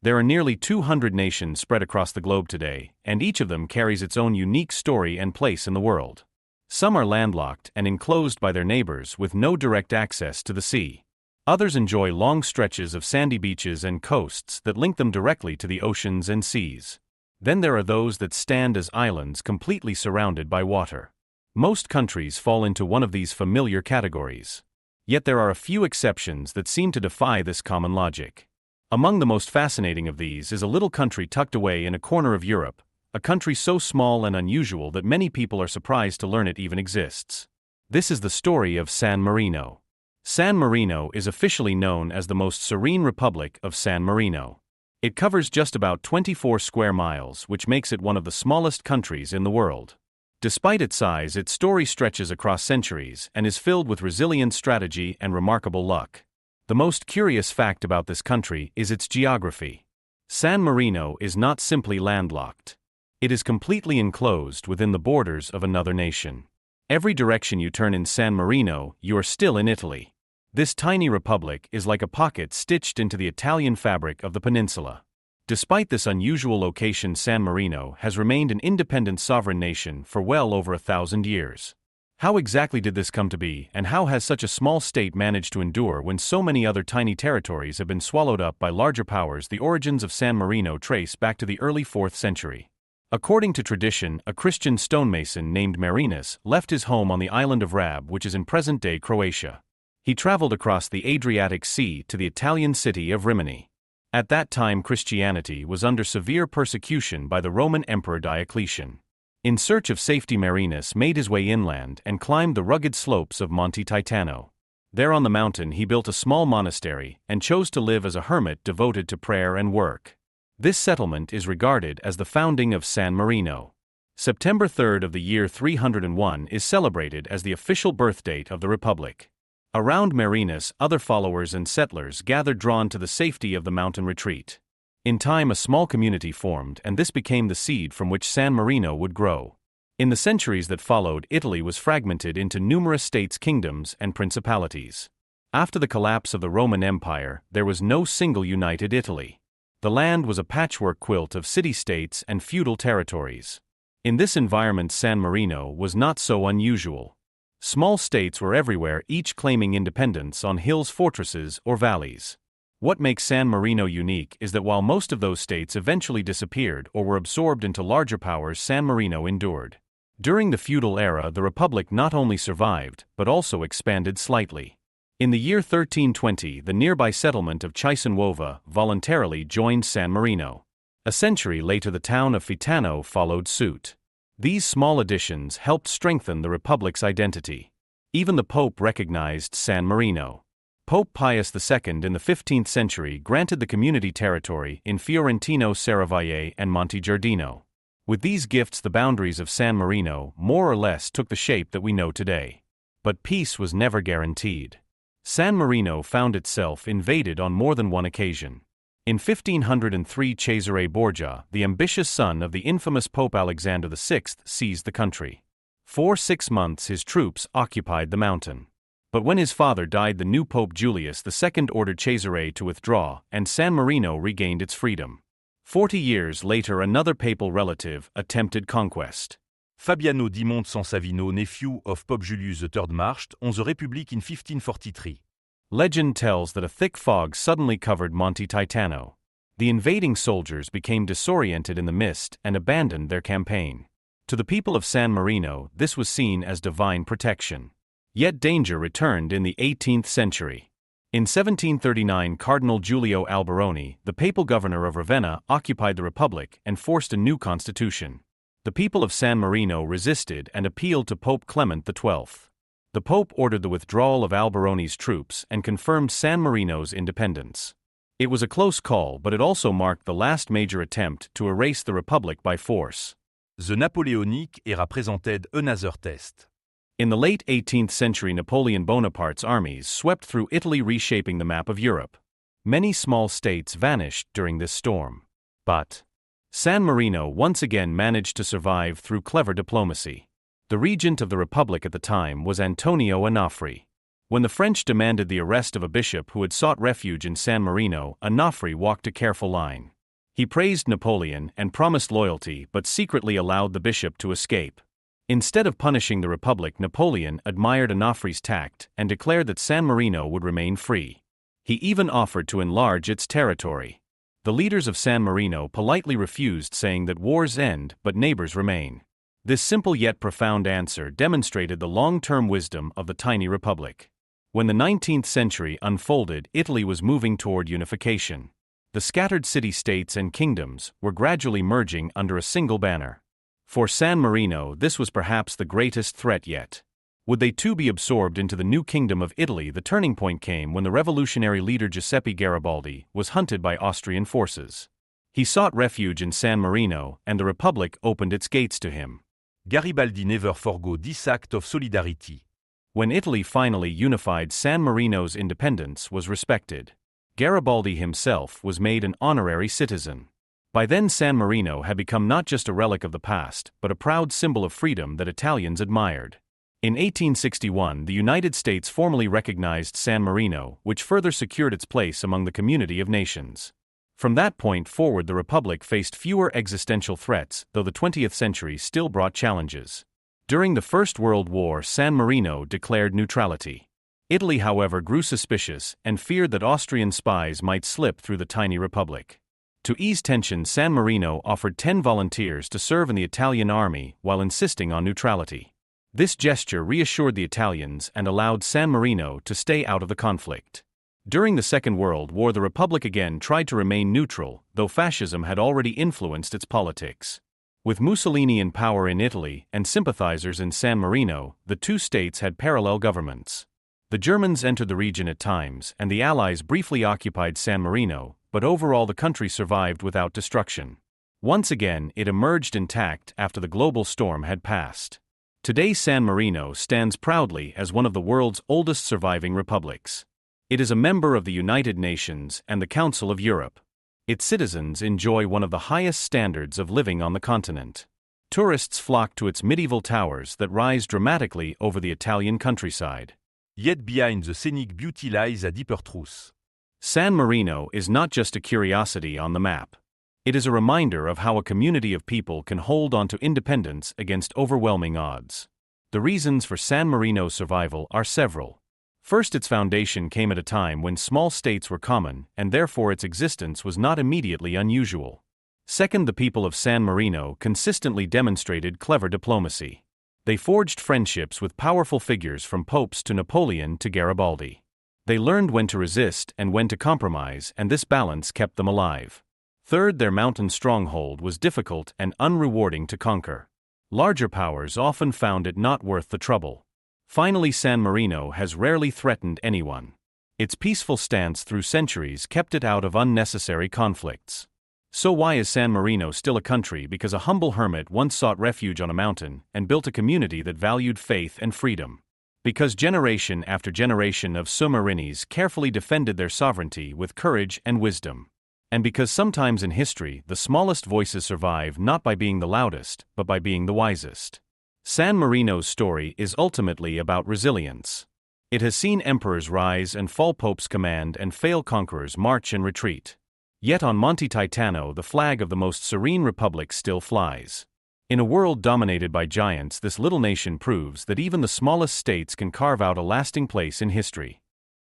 There are nearly 200 nations spread across the globe today, and each of them carries its own unique story and place in the world. Some are landlocked and enclosed by their neighbors with no direct access to the sea. Others enjoy long stretches of sandy beaches and coasts that link them directly to the oceans and seas. Then there are those that stand as islands completely surrounded by water. Most countries fall into one of these familiar categories. Yet there are a few exceptions that seem to defy this common logic. Among the most fascinating of these is a little country tucked away in a corner of Europe, a country so small and unusual that many people are surprised to learn it even exists. This is the story of San Marino. San Marino is officially known as the most serene Republic of San Marino. It covers just about 24 square miles, which makes it one of the smallest countries in the world. Despite its size, its story stretches across centuries and is filled with resilient strategy and remarkable luck. The most curious fact about this country is its geography. San Marino is not simply landlocked. It is completely enclosed within the borders of another nation. Every direction you turn in San Marino, you are still in Italy. This tiny republic is like a pocket stitched into the Italian fabric of the peninsula. Despite this unusual location, San Marino has remained an independent sovereign nation for well over 1,000 years. How exactly did this come to be, and how has such a small state managed to endure when so many other tiny territories have been swallowed up by larger powers? The origins of San Marino trace back to the early 4th century. According to tradition, a Christian stonemason named Marinus left his home on the island of Rab, which is in present-day Croatia. He traveled across the Adriatic Sea to the Italian city of Rimini. At that time, Christianity was under severe persecution by the Roman Emperor Diocletian. In search of safety, Marinus made his way inland and climbed the rugged slopes of Monte Titano. There on the mountain he built a small monastery and chose to live as a hermit devoted to prayer and work. This settlement is regarded as the founding of San Marino. September 3rd of the year 301 is celebrated as the official birth date of the Republic. Around Marinus, other followers and settlers gathered, drawn to the safety of the mountain retreat. In time, a small community formed, and this became the seed from which San Marino would grow. In the centuries that followed, Italy was fragmented into numerous states, kingdoms, and principalities. After the collapse of the Roman Empire, there was no single united Italy. The land was a patchwork quilt of city-states and feudal territories. In this environment, San Marino was not so unusual. Small states were everywhere, each claiming independence on hills, fortresses, or valleys. What makes San Marino unique is that while most of those states eventually disappeared or were absorbed into larger powers, San Marino endured. During the feudal era, the Republic not only survived, but also expanded slightly. In the year 1320, the nearby settlement of Chisinwova voluntarily joined San Marino. A century later, the town of Fitano followed suit. These small additions helped strengthen the Republic's identity. Even the Pope recognized San Marino. Pope Pius II in the 15th century granted the community territory in Fiorentino Serravalle and Montegiardino. With these gifts, the boundaries of San Marino more or less took the shape that we know today. But peace was never guaranteed. San Marino found itself invaded on more than one occasion. In 1503, Cesare Borgia, the ambitious son of the infamous Pope Alexander VI, seized the country. For 6 months his troops occupied the mountain. But when his father died, the new Pope Julius II ordered Cesare to withdraw, and San Marino regained its freedom. 40 years later, another papal relative attempted conquest. Fabiano di Monte San Savino, nephew of Pope Julius III, marched on the Republic in 1543. Legend tells that a thick fog suddenly covered Monte Titano. The invading soldiers became disoriented in the mist and abandoned their campaign. To the people of San Marino, this was seen as divine protection. Yet danger returned in the 18th century. In 1739, Cardinal Giulio Alberoni, the papal governor of Ravenna, occupied the Republic and forced a new constitution. The people of San Marino resisted and appealed to Pope Clement XII. The Pope ordered the withdrawal of Alberoni's troops and confirmed San Marino's independence. It was a close call, but it also marked the last major attempt to erase the Republic by force. The Napoleonic era presented another test. In the late 18th century, Napoleon Bonaparte's armies swept through Italy, reshaping the map of Europe. Many small states vanished during this storm. But San Marino once again managed to survive through clever diplomacy. The regent of the Republic at the time was Antonio Onofri. When the French demanded the arrest of a bishop who had sought refuge in San Marino, Onofri walked a careful line. He praised Napoleon and promised loyalty but secretly allowed the bishop to escape. Instead of punishing the Republic, Napoleon admired Onofre's tact and declared that San Marino would remain free. He even offered to enlarge its territory. The leaders of San Marino politely refused, saying that wars end but neighbors remain. This simple yet profound answer demonstrated the long-term wisdom of the tiny republic. When the 19th century unfolded, Italy was moving toward unification. The scattered city-states and kingdoms were gradually merging under a single banner. For San Marino, this was perhaps the greatest threat yet. Would they too be absorbed into the new kingdom of Italy? The turning point came when the revolutionary leader Giuseppe Garibaldi was hunted by Austrian forces. He sought refuge in San Marino, and the Republic opened its gates to him. Garibaldi never forgo this act of solidarity. When Italy finally unified, San Marino's independence was respected. Garibaldi himself was made an honorary citizen. By then, San Marino had become not just a relic of the past, but a proud symbol of freedom that Italians admired. In 1861, the United States formally recognized San Marino, which further secured its place among the community of nations. From that point forward, the Republic faced fewer existential threats, though the 20th century still brought challenges. During the First World War, San Marino declared neutrality. Italy, however, grew suspicious and feared that Austrian spies might slip through the tiny republic. To ease tension, San Marino offered 10 volunteers to serve in the Italian army while insisting on neutrality. This gesture reassured the Italians and allowed San Marino to stay out of the conflict. During the Second World War, the Republic again tried to remain neutral, though fascism had already influenced its politics. With Mussolini in power in Italy and sympathizers in San Marino, the two states had parallel governments. The Germans entered the region at times, and the Allies briefly occupied San Marino, but overall the country survived without destruction. Once again, it emerged intact after the global storm had passed. Today, San Marino stands proudly as one of the world's oldest surviving republics. It is a member of the United Nations and the Council of Europe. Its citizens enjoy one of the highest standards of living on the continent. Tourists flock to its medieval towers that rise dramatically over the Italian countryside. Yet behind the scenic beauty lies a deeper truth. San Marino is not just a curiosity on the map. It is a reminder of how a community of people can hold on to independence against overwhelming odds. The reasons for San Marino's survival are several. First, its foundation came at a time when small states were common, and therefore its existence was not immediately unusual. Second, the people of San Marino consistently demonstrated clever diplomacy. They forged friendships with powerful figures from popes to Napoleon to Garibaldi. They learned when to resist and when to compromise, and this balance kept them alive. Third, their mountain stronghold was difficult and unrewarding to conquer. Larger powers often found it not worth the trouble. Finally, San Marino has rarely threatened anyone. Its peaceful stance through centuries kept it out of unnecessary conflicts. So why is San Marino still a country? Because a humble hermit once sought refuge on a mountain and built a community that valued faith and freedom. Because generation after generation of Samarinis carefully defended their sovereignty with courage and wisdom. And because sometimes in history, the smallest voices survive not by being the loudest, but by being the wisest. San Marino's story is ultimately about resilience. It has seen emperors rise and fall, popes command and fail, conquerors march and retreat. Yet on Monte Titano, the flag of the most serene republic still flies. In a world dominated by giants, this little nation proves that even the smallest states can carve out a lasting place in history.